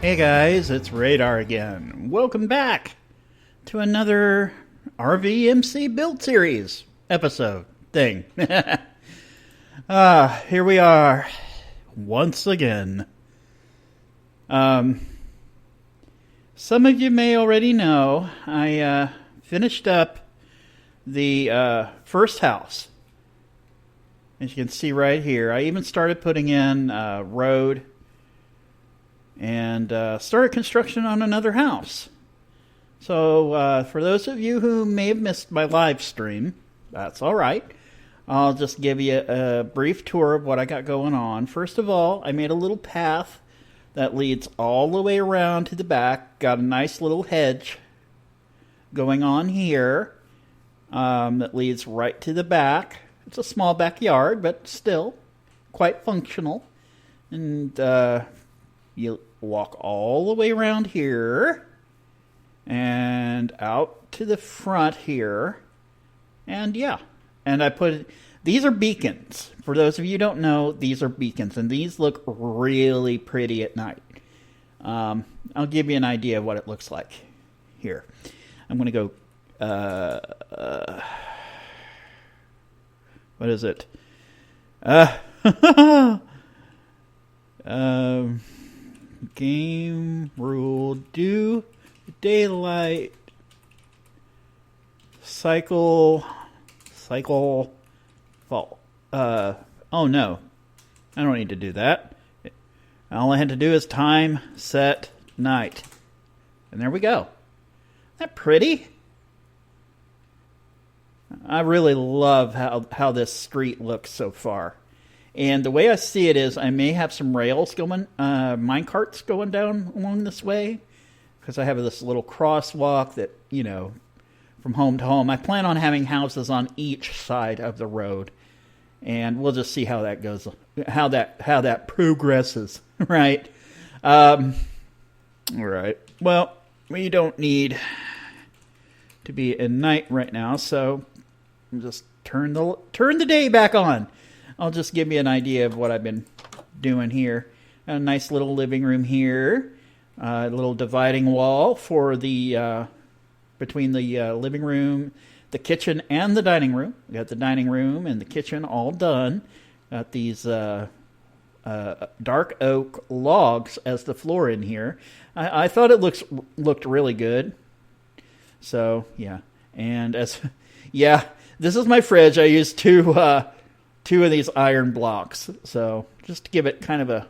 Hey guys, it's Radar again. Welcome back to another RvMC build series episode thing. Here we are once again. Some of you may already know I finished up the first house. As you can see right here, I even started putting in road and started construction on another house. So for those of you who may have missed my live stream, that's all right. I'll just give you a brief tour of what I got going on. First of all, I made a little path that leads all the way around to the back. Got a nice little hedge going on here that leads right to the back. It's a small backyard, but still quite functional. And you walk all the way around here and out to the front here. And yeah, and I put, these are beacons. For those of you who don't know, these are beacons, and these look really pretty at night. I'll give you an idea of what it looks like here. I'm going to go, what is it? Game rule, do daylight cycle fall. Oh no, I don't need to do that. All I had to do is time set night, and there we go. Isn't that pretty? I really love how this street looks so far. And the way I see it is I may have some rails going, minecarts going down along this way. Because I have this little crosswalk that, you know, from home to home. I plan on having houses on each side of the road. And we'll just see how that goes, how that progresses, right? All right. Well, we don't need to be at night right now, so just turn the day back on. I'll just give you an idea of what I've been doing here. A nice little living room here. A little dividing wall for the between the living room, the kitchen, and the dining room. We got the dining room and the kitchen all done. Got these dark oak logs as the floor in here. I thought it looked really good. So yeah, and this is my fridge. I used two of these iron blocks, so just to give it kind of a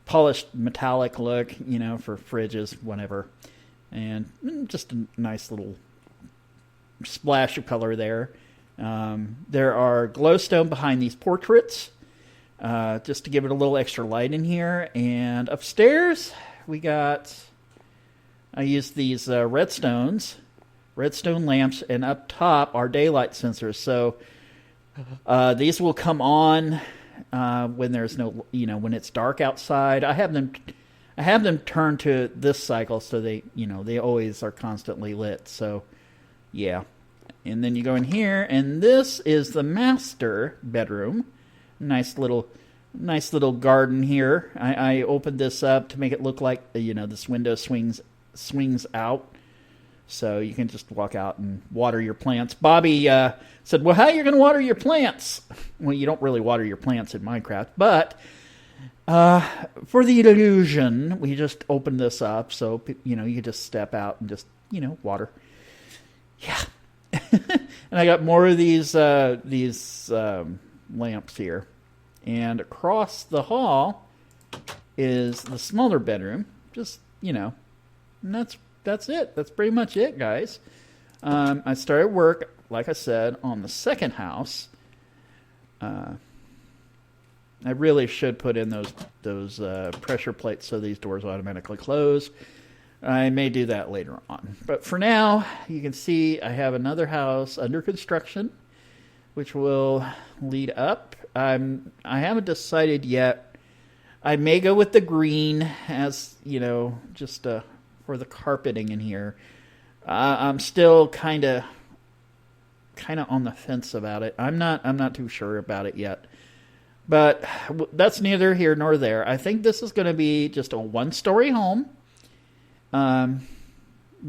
polished metallic look, you know, for fridges, whatever. And just a nice little splash of color there. There are glowstone behind these portraits, just to give it a little extra light in here. And upstairs, I used these redstone lamps, and up top are daylight sensors. So these will come on when there's no, you know, when it's dark outside. I have them turned to this cycle so they, you know, they always are constantly lit. So yeah. And then you go in here, and this is the master bedroom. Nice little garden here. I opened this up to make it look like, you know, this window swings out. So you can just walk out and water your plants. Bobby said, well, how are you going to water your plants? Well, you don't really water your plants in Minecraft. But for the illusion, we just opened this up. So, you know, you can just step out and just, you know, water. Yeah. And I got more of these lamps here. And across the hall is the smaller bedroom. Just, you know, and that's it. That's pretty much it, guys. I started work, like I said, on the second house. I really should put in those pressure plates so these doors automatically close. I may do that later on. But for now, you can see I have another house under construction, which will lead up. I haven't decided yet. I may go with the green as, you know, just for the carpeting in here. I'm still kind of on the fence about it. I'm not too sure about it yet. But that's neither here nor there. I think this is going to be just a one-story home.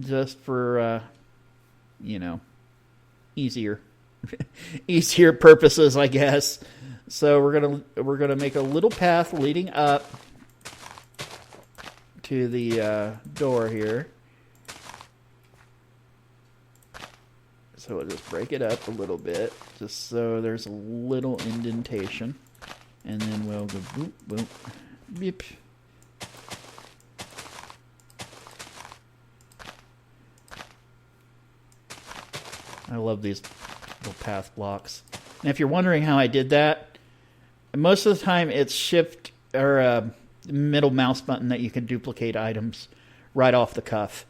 Just for, easier purposes, I guess. So we're gonna make a little path leading up to the door here. So we'll just break it up a little bit, just so there's a little indentation. And then we'll go boop, boop, beep. I love these little path blocks. And if you're wondering how I did that, most of the time it's shift or middle mouse button that you can duplicate items right off the cuff.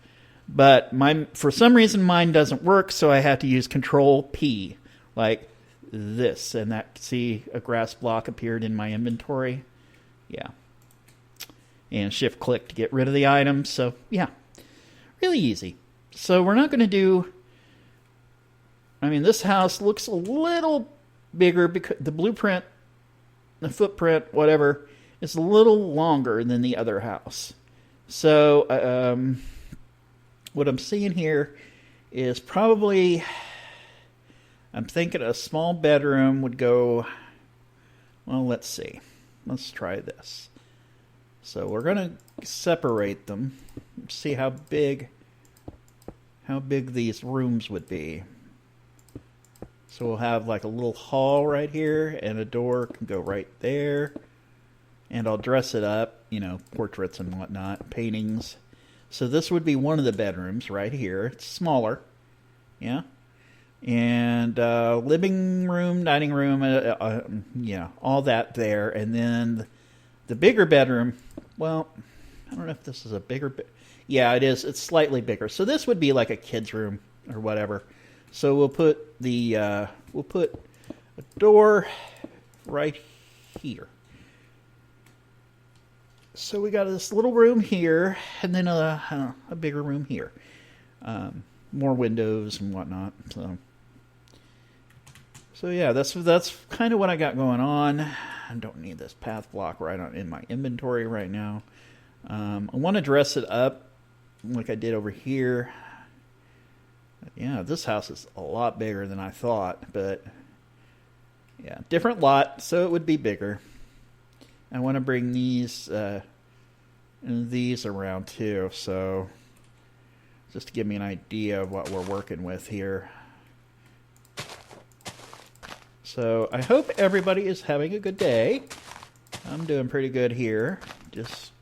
But for some reason mine doesn't work, so I had to use Control P, like this, and see a grass block appeared in my inventory. Yeah. And shift click to get rid of the items. So yeah, really easy. So we're not going to do, this house looks a little bigger because the blueprint, the footprint, whatever, is a little longer than the other house. So what I'm seeing here is probably, I'm thinking a small bedroom would go, well, let's see. Let's try this. So we're going to separate them, see how big these rooms would be. So we'll have like a little hall right here, and a door can go right there. And I'll dress it up, portraits and whatnot, paintings. So this would be one of the bedrooms right here. It's smaller, yeah. And living room, dining room, all that there. And then the bigger bedroom, well, I don't know if this is a bigger, yeah, it is. It's slightly bigger. So this would be like a kid's room or whatever. So we'll put a door right here. So we got this little room here, and then a bigger room here. More windows and whatnot. So yeah, that's kind of what I got going on. I don't need this path block right in my inventory right now. I want to dress it up like I did over here. Yeah, this house is a lot bigger than I thought, but yeah, different lot, so it would be bigger. I want to bring these around too, so just to give me an idea of what we're working with here. So I hope everybody is having a good day. I'm doing pretty good here. Just,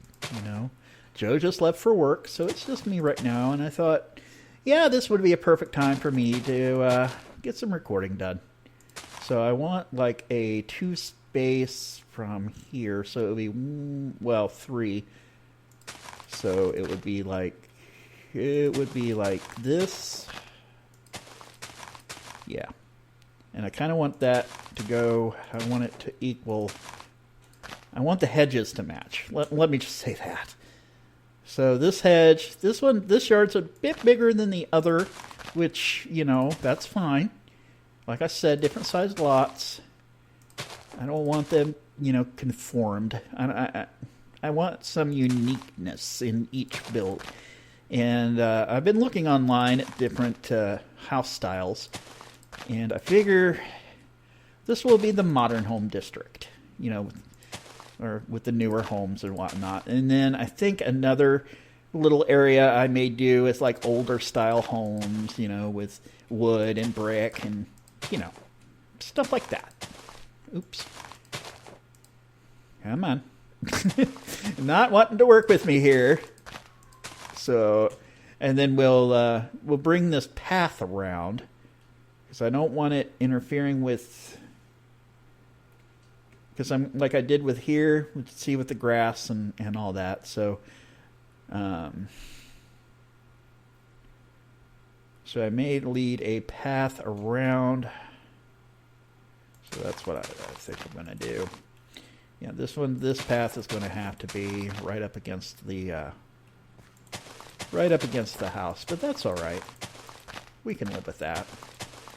Joe just left for work, so it's just me right now, and I thought, yeah, this would be a perfect time for me to get some recording done. So I want like a 2-space from here, so it would be, 3. So it would be like this. Yeah. And I kind of want that to go, I want it to equal, I want the hedges to match. Let me just say that. So this hedge, this yard's a bit bigger than the other, which, that's fine. Like I said, different sized lots. I don't want them, conformed. I want some uniqueness in each build. And I've been looking online at different house styles. And I figure this will be the modern home district, or with the newer homes and whatnot. And then I think another little area I may do is like older style homes, with wood and brick and, stuff like that. Oops. Come on. Not wanting to work with me here. So, and then we'll bring this path around, because I don't want it interfering with, because I'm like I did with here, see with the grass and all that. So, so I may lead a path around. So that's what I think I'm going to do. Yeah, this path is going to have to be right up against the house, but that's all right. We can live with that,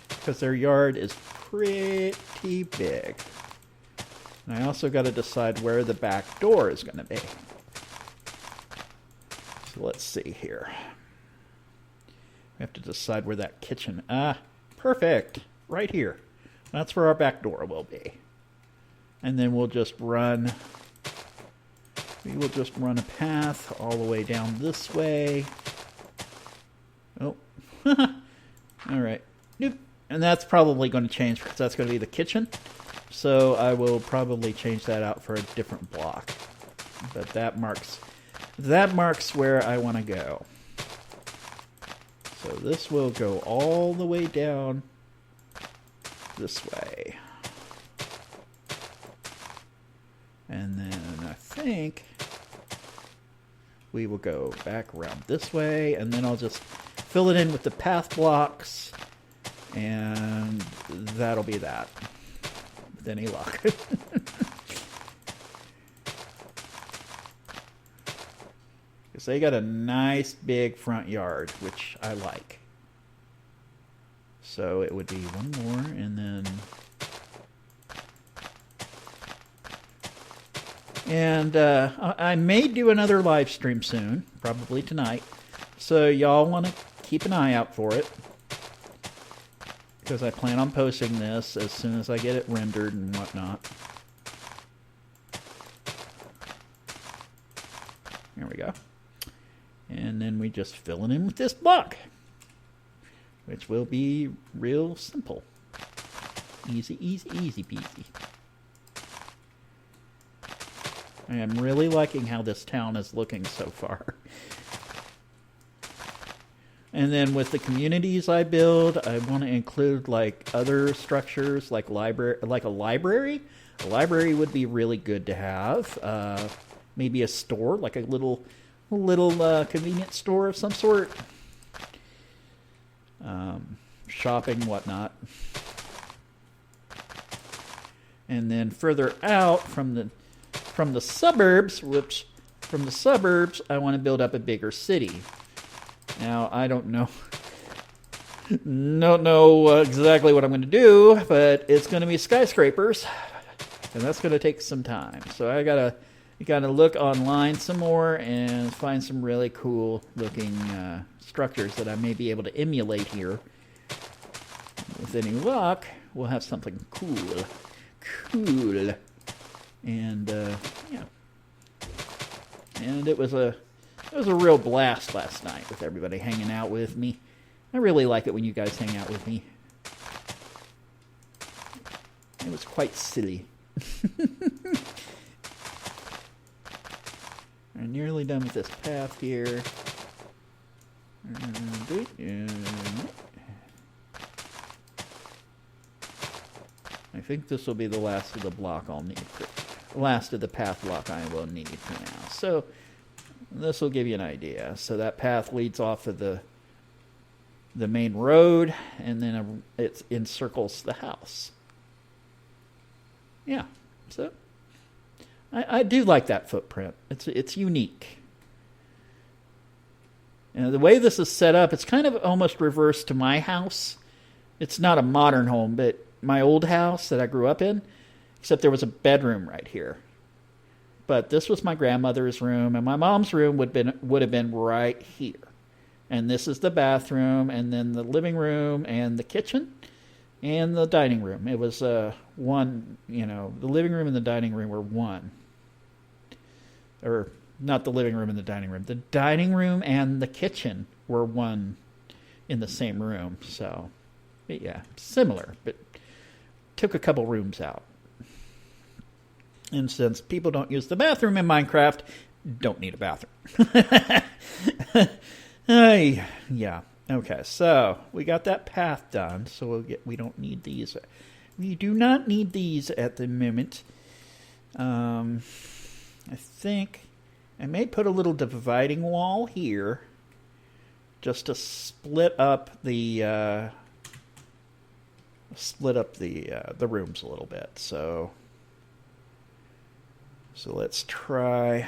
because their yard is pretty big. And I also got to decide where the back door is going to be. So let's see here. We have to decide where that kitchen... perfect! Right here. That's where our back door will be. And then we'll just run... We will just run a path all the way down this way. Oh. Alright. Nope. And that's probably going to change because that's going to be the kitchen. So I will probably change that out for a different block. But that marks where I want to go. So this will go all the way down this way. And then I think we will go back around this way, and then I'll just fill it in with the path blocks, and that'll be that. With any luck. Because they got a nice big front yard, which I like. So it would be one more, and then... And I may do another live stream soon, probably tonight. So y'all want to keep an eye out for it. Because I plan on posting this as soon as I get it rendered and whatnot. There we go. And then we just fill it in with this block. Which will be real simple. Easy, easy, easy peasy. I am really liking how this town is looking so far. And then with the communities I build, I want to include like other structures, like a library. A library would be really good to have. Maybe a store, like a little convenience store of some sort. Shopping, whatnot. And then further out from the suburbs, I want to build up a bigger city. Now, I don't know exactly what I'm going to do, but it's going to be skyscrapers, and that's going to take some time. So I gotta look online some more and find some really cool looking structures that I may be able to emulate here. With any luck, we'll have something cool. And yeah, and it was a real blast last night with everybody hanging out with me. I really like it when you guys hang out with me. It was quite silly. I'm nearly done with this path here. I think this will be the last of the block I'll need. Last of the path block I will need for now. So this will give you an idea. So that path leads off of the main road, and then it encircles the house. Yeah. So I do like that footprint. It's unique. And the way this is set up, it's kind of almost reversed to my house. It's not a modern home, but my old house that I grew up in, except there was a bedroom right here. But this was my grandmother's room, and my mom's room would have been right here. And this is the bathroom, and then the living room, and the kitchen, and the dining room. It was one, the living room and the dining room were one. Or not the living room and the dining room. The dining room and the kitchen were one in the same room. So, yeah, similar, but took a couple rooms out. And since people don't use the bathroom in Minecraft, don't need a bathroom. Yeah. Okay, so we got that path done. So we don't need these. We do not need these at the moment. I think I may put a little dividing wall here, just to split up the rooms a little bit. So let's try.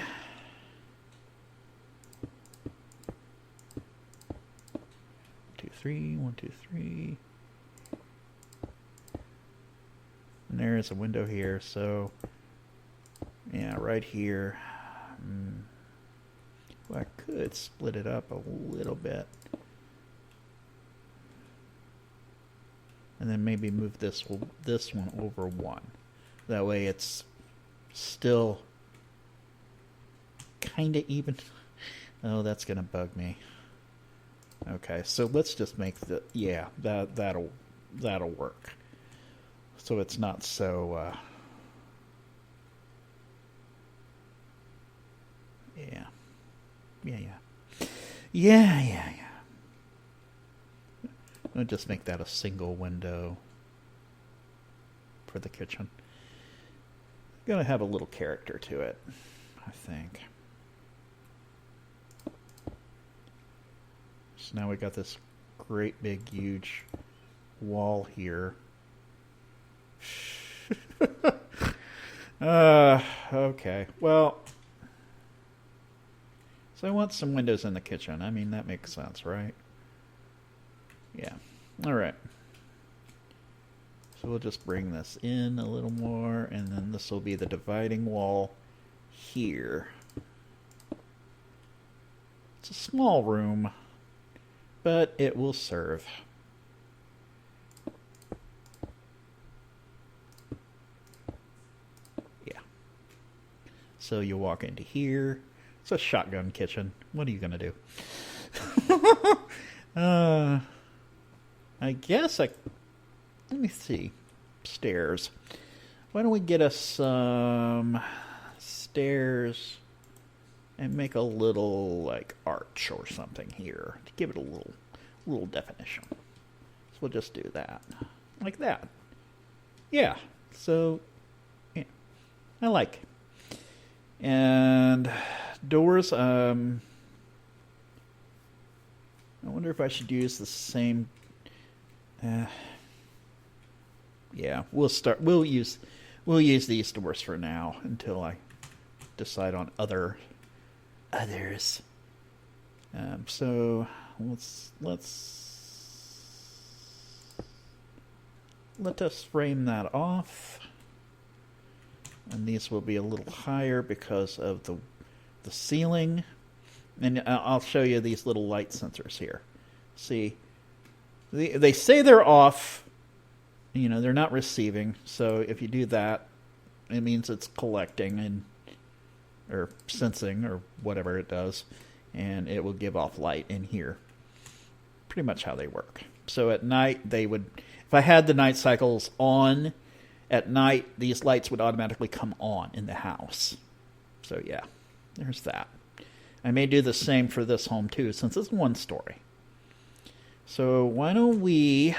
2, 3, 1, 2, 3. And there's a window here, so Yeah, right here. Well, I could split it up a little bit. And then maybe move this one over one. That way it's still kind of even. Oh, that's going to bug me. Okay, so let's just make the... Yeah, that'll work. So it's not so... Yeah. I'll just make that a single window for the kitchen. Gonna have a little character to it, I think. So now we got this great big huge wall here. Okay. Well, so I want some windows in the kitchen. I mean, that makes sense, right? Yeah. All right. So we'll just bring this in a little more, and then this will be the dividing wall here. It's a small room, but it will serve. Yeah. So you walk into here. It's a shotgun kitchen. What are you going to do? I guess let me see. Stairs. Why don't we get us some stairs and make a little like arch or something here to give it a little definition. So we'll just do that. Like that. Yeah. So yeah. I like. And doors, I wonder if I should use the same. Yeah, we'll use these doors for now until I decide on others. So let us frame that off, and these will be a little higher because of the ceiling. And I'll show you these little light sensors here. See, they say they're off. You know, they're not receiving. So if you do that, it means it's collecting or sensing or whatever it does, and it will give off light in here. Pretty much how they work. So at night, if I had the night cycles on, at night, these lights would automatically come on in the house. So yeah, there's that. I may do the same for this home too, since it's one story. So why don't we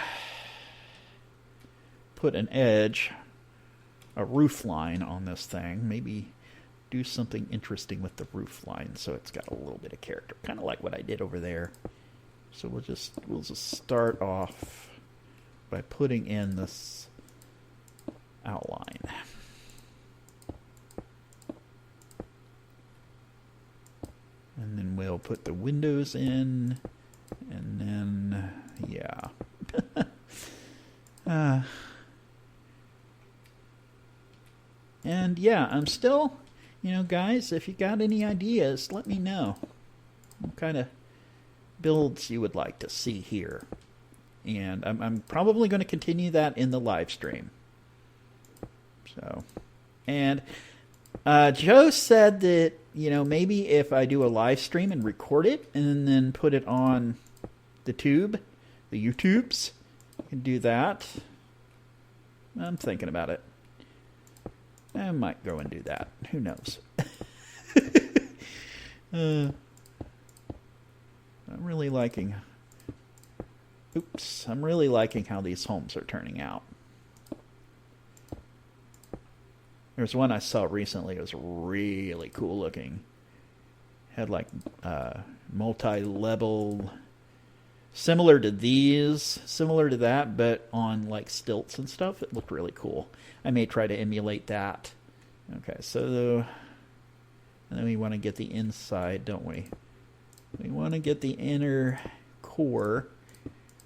put an edge, a roof line on this thing. Maybe do something interesting with the roof line so it's got a little bit of character. Kind of like what I did over there. So we'll just start off by putting in this outline. And then we'll put the windows in, and then, yeah. And yeah, I'm still, guys, if you got any ideas, let me know. What kind of builds you would like to see here. And I'm probably going to continue that in the live stream. So, and Joe said that, maybe if I do a live stream and record it and then put it on the YouTubes, I can do that. I'm thinking about it. I might go and do that. Who knows? I'm really liking how these homes are turning out. There's one I saw recently. It was really cool looking. Had like multi-level, similar to that, but on like stilts and stuff. It looked really cool. I may try to emulate that. Okay, so and then we want to get the inside, don't we? We want to get the inner core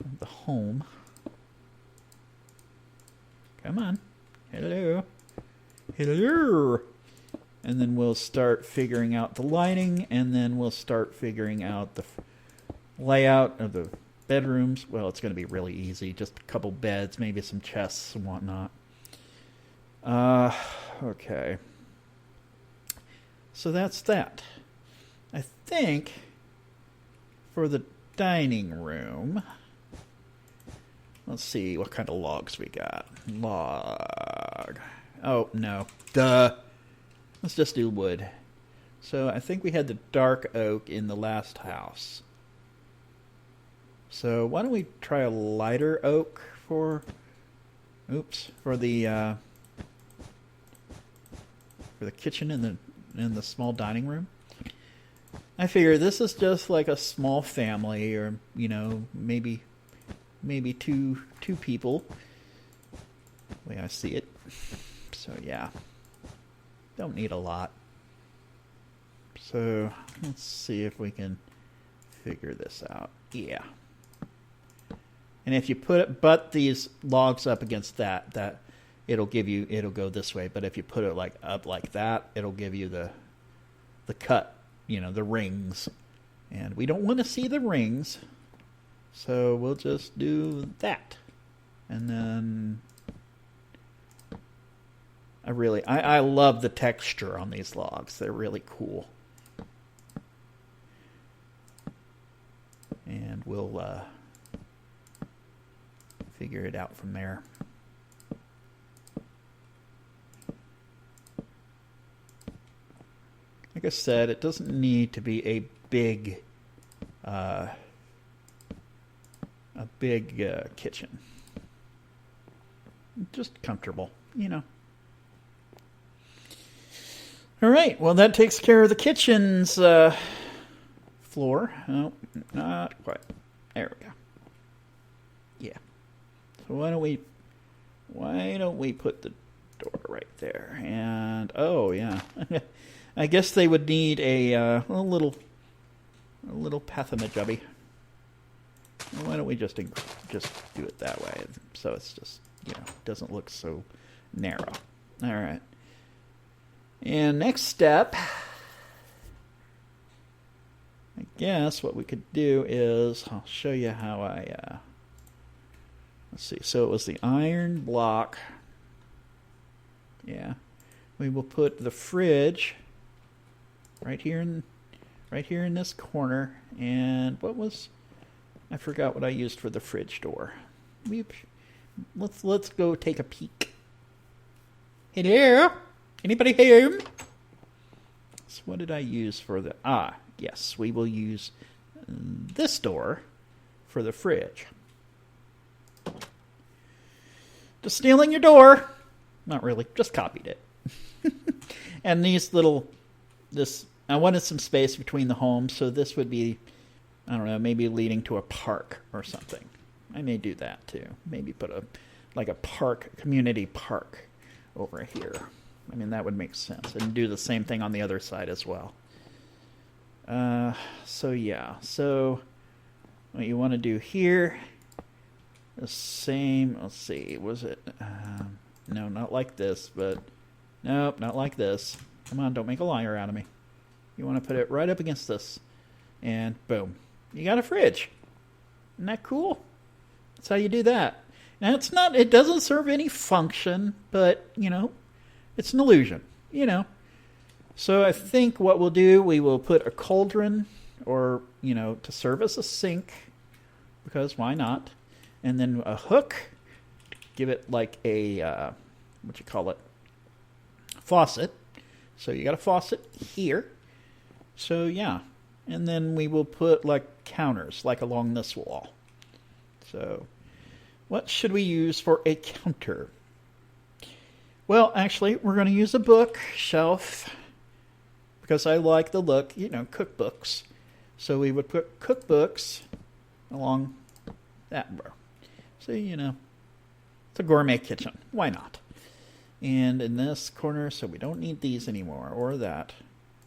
of the home. Come on. Hello. And then we'll start figuring out the lighting, and then we'll start figuring out the layout of the bedrooms. Well, it's going to be really easy. Just a couple beds, maybe some chests and whatnot. Okay. So that's that. I think for the dining room, let's see what kind of logs we got. Log. Oh, no. Duh. Let's just do wood. So I think we had the dark oak in the last house. So why don't we try a lighter oak for the kitchen and the small dining room. I figure this is just like a small family, or maybe two people. The way I see it. So yeah, don't need a lot. So let's see if we can figure this out. Yeah. And if you butt these logs up against that it'll go this way. But if you put it up like that, it'll give you the cut, the rings. And we don't want to see the rings. So we'll just do that. And then I love the texture on these logs. They're really cool. And we'll figure it out from there. Like I said, it doesn't need to be a big kitchen. Just comfortable, All right, well, that takes care of the kitchen's floor. Oh, not quite. There we go. Yeah. So why don't we put the door right there? And oh yeah, I guess they would need a little pathamajubby. Well, why don't we just do it that way, so it's just doesn't look so narrow. All right. And next step, I guess what we could do is, I'll show you how let's see. So it was the iron block. Yeah. We will put the fridge right here in this corner. And I forgot what I used for the fridge door. Let's go take a peek. Hello? Anybody home? So what did I use for the... yes, we will use this door for the fridge. Just stealing your door. Not really, just copied it. And I wanted some space between the homes, so this would be, I don't know, maybe leading to a park or something. I may do that too. Maybe put a community park over here. I mean, that would make sense. And do the same thing on the other side as well. So yeah. So what you want to do here, the same, let's see, was it, no, not like this, but, nope, not like this. Come on, don't make a liar out of me. You want to put it right up against this. And boom. You got a fridge. Isn't that cool? That's how you do that. Now, it doesn't serve any function, but, it's an illusion, So I think what we'll do, we will put a cauldron or, to serve as a sink, because why not? And then a hook, give it like a, faucet. So you got a faucet here. So yeah. And then we will put counters, along this wall. So what should we use for a counter? Well, actually, we're going to use a bookshelf because I like the look, cookbooks. So we would put cookbooks along that row. So, it's a gourmet kitchen. Why not? And in this corner, so we don't need these anymore, or that,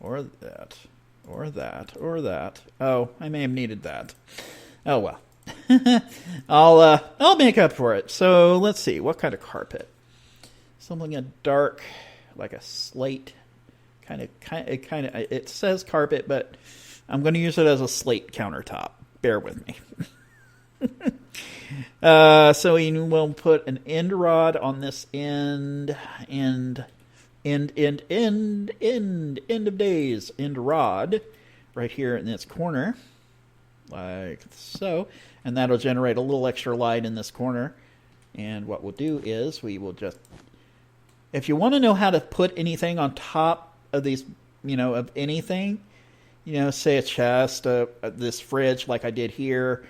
or that, or that, or that. Oh, I may have needed that. Oh, well. I'll make up for it. So let's see, what kind of carpet? Something dark, like a slate It says carpet, but I'm going to use it as a slate countertop. Bear with me. So we will put an end rod on this end of days end rod right here in this corner, like so, and that'll generate a little extra light in this corner. And what we'll do is we will just, if you want to know how to put anything on top of these, of anything, say a chest, this fridge like I did here,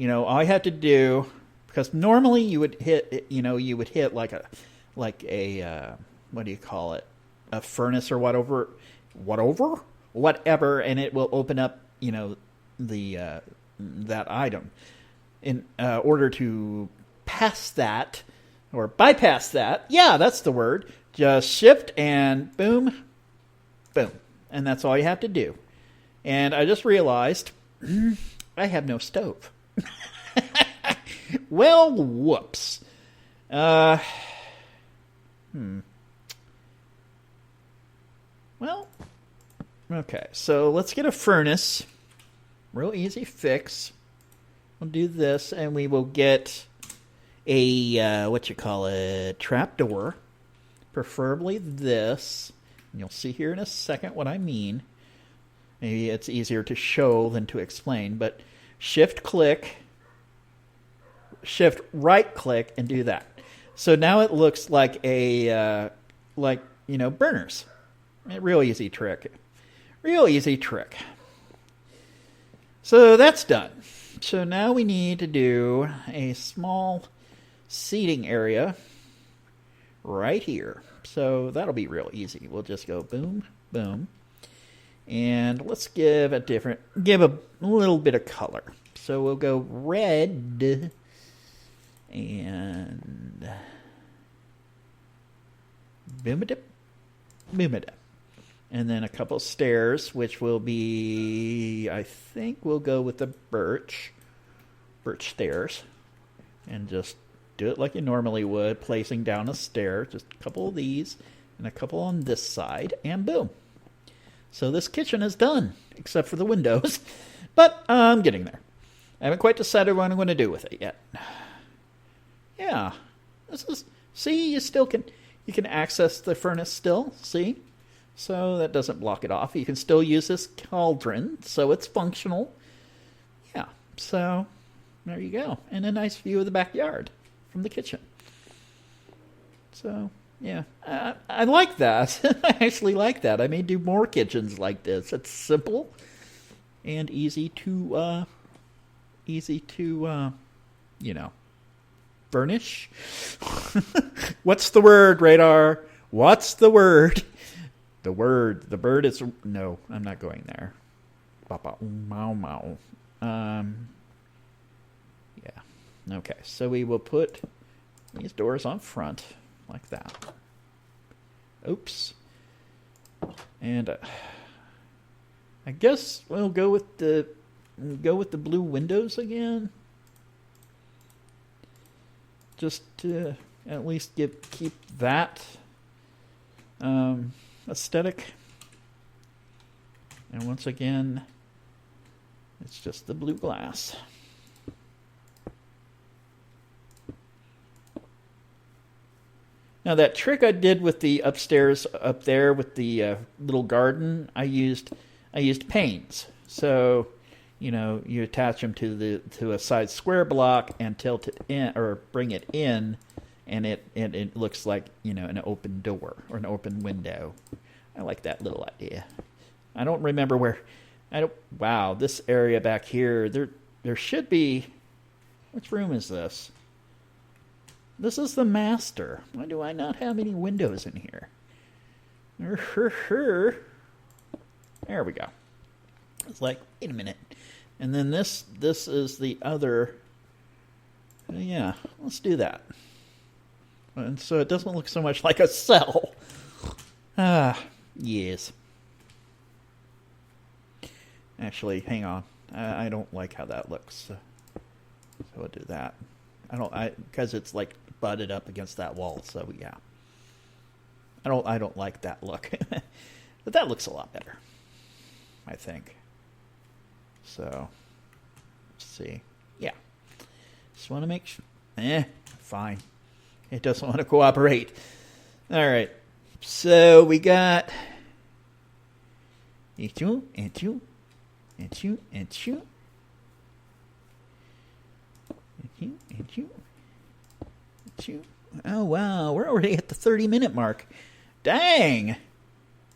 all you have to do, because normally you would hit, like a what do you call it? A furnace or whatever, and it will open up, that item. In order to pass that or bypass that, yeah, that's the word. Just shift and boom, boom, and that's all you have to do. And I just realized I have no stove. Well, whoops. Well, okay, so let's get a furnace. Real easy fix. We'll do this, and we will get a, trapdoor. Preferably this. And you'll see here in a second what I mean. Maybe it's easier to show than to explain, but shift right click, and do that. So now it looks like a, burners. Real easy trick. So that's done. So now we need to do a small seating area right here. So that'll be real easy. We'll just go boom, boom. And let's give a little bit of color. So we'll go red and boom-a-dip, boom-a-dip. And then a couple stairs, which will be, I think we'll go with the birch stairs. And just do it like you normally would, placing down a stair. Just a couple of these and a couple on this side, and boom. So this kitchen is done, except for the windows. But I'm getting there. I haven't quite decided what I'm going to do with it yet. Yeah. See, you can access the furnace still, see? So that doesn't block it off. You can still use this cauldron, so it's functional. Yeah, so there you go. And a nice view of the backyard from the kitchen. So, yeah, I like that. I actually like that. I may do more kitchens like this. It's simple and easy to furnish. What's the word, Radar? What's the word? The bird is, no, I'm not going there. Mau. Yeah. Okay, so we will put these doors on front like that. Oops. And I guess we'll go with the blue windows again. Just to at least keep that aesthetic. And once again, it's just the blue glass. Now that trick I did with the upstairs up there with the little garden, I used panes. So, you attach them to a side square block and tilt it in or bring it in, and it looks like an open door or an open window. I like that little idea. I don't remember where. Wow, this area back here. There should be. Which room is this? This is the master. Why do I not have any windows in here? There we go. It's like, wait a minute. And then this is the other. Yeah, let's do that. And so it doesn't look so much like a cell. Yes. Actually, hang on. I don't like how that looks. So I'll do that. Because it's like butted up against that wall. So yeah. I don't like that look. But that looks a lot better, I think. So, let's see. Yeah. Just want to make sure. Fine. It doesn't want to cooperate. All right. So we got and you. Oh, wow. We're already at the 30-minute mark. Dang.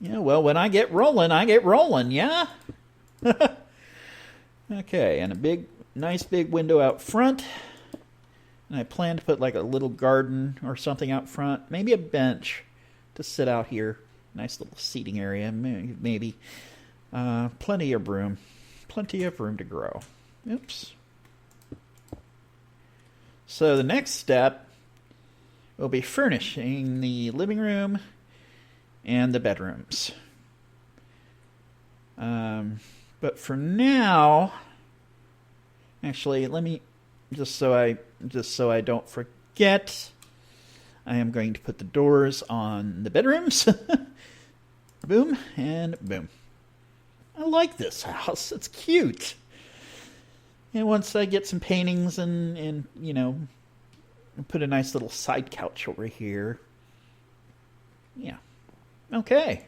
Yeah, well, when I get rolling, yeah? Okay, and a nice big window out front. And I plan to put like a little garden or something out front. Maybe a bench to sit out here. Nice little seating area, maybe. Plenty of room. Plenty of room to grow. Oops. So the next step will be furnishing the living room and the bedrooms. But for now, actually, let me just so I don't forget, I am going to put the doors on the bedrooms. Boom and boom. I like this house. It's cute. And once I get some paintings and you know, put a nice little side couch over here. Yeah. Okay.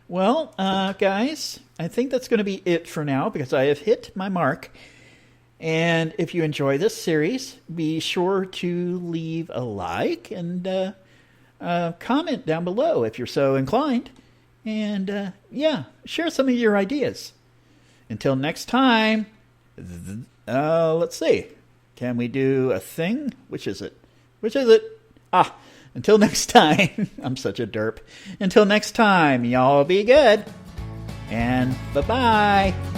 Well, guys, I think that's going to be it for now because I have hit my mark. And if you enjoy this series, be sure to leave a like and comment down below if you're so inclined. And, yeah, share some of your ideas. Until next time, let's see. Can we do a thing? Which is it? Until next time. I'm such a derp. Until next time, y'all be good. And bye-bye.